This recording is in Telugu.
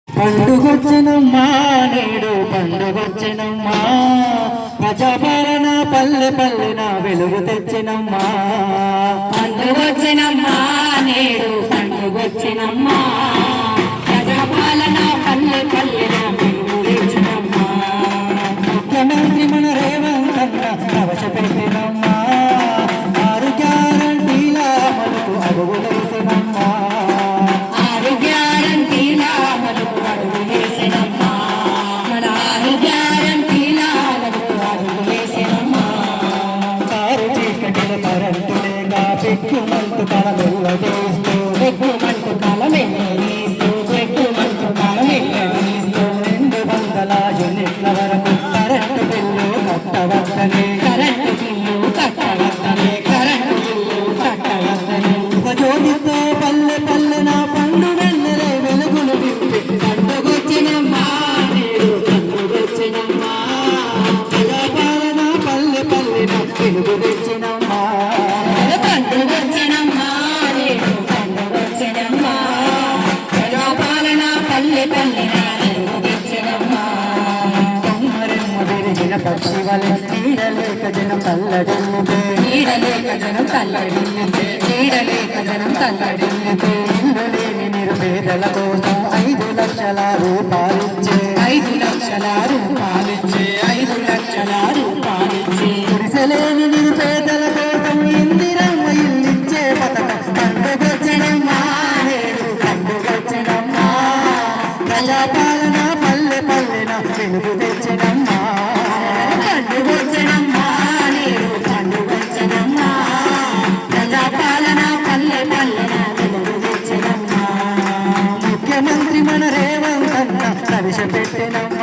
పండుగొచ్చినమ్మా నేడు పండుగొచ్చినమ్మా ప్రజాపాలన పల్లె పల్లెన వెలుగు తెచ్చినమ్మా పండుగొచ్చినమ్మా నేడు పండుగొచ్చినమ్మా ప్రజాపాలన పల్లె పల్లెన వెలుగు తెచ్చినమ్మా ముఖ్యమంత్రి మన రేవంత్ అన్న ప్రవేశపెట్టినమ్మా 6 గ్యారంటీల మనకు అడుగు వేసినమ్మా పెట్టుమంటూ కలమెల్లదీస్తూ పెట్టుమంటూ కలమెల్లదీస్తూ పెట్టుమంటూ కలమెల్లదీస్తూ 200 యూనిట్ల వరకు కరెంటు బిల్లు కట్టవద్దనే కరెంటు బిల్లు కట్టవద్దనే కరెంటు బిల్లు కట్టవద్దనే జ్యోతితో పల్లె పల్లెన పండు వెన్నెలే వెలుగులు నింపి పండుగొచ్చినమ్మా నేడు పండుగొచ్చినమ్మా ప్రజాపాలన పల్లె పల్లెన వెలుగు తెచ్చినమ్మా పండుగొచ్చినమ్మా నేడు పండుగొచ్చినమ్మా ప్రజాపాలన పల్లె పల్లెన వెలుగు తెచ్చినమ్మా కొమ్మరెమ్మ విరిగిన పక్షి వలె నీడలేక జనం తల్లడిల్లితే నీడలేక జనం తల్లడిల్లితే నీడలేక జనం తల్లడిల్లితే ఇల్లు లేని నిరుపేదల కోసం 5 లక్షల రూపాయలిచ్చే 5 లక్షల రూపాయలిచ్చే 5 లక్షల రూపాయలిచ్చే గుడిసెలేని నిరుపేదల కోసం ఇందిరమ్మ ఇల్లిచ్చే పథకం పండుగొచ్చినమ్మా నేడు పండుగొచ్చినమ్మా ప్రజాపాలన పల్లె పల్లెన వెలుగు తెచ్చినమ్మా పండుగొచ్చినమ్మా నేడు పండుగొచ్చినమ్మా ప్రజాపాలన పల్లె పల్లెన వెలుగు తెచ్చినమ్మా ముఖ్యమంత్రి మన రేవంత్ అన్న ప్రవేశపెట్టినమ్మా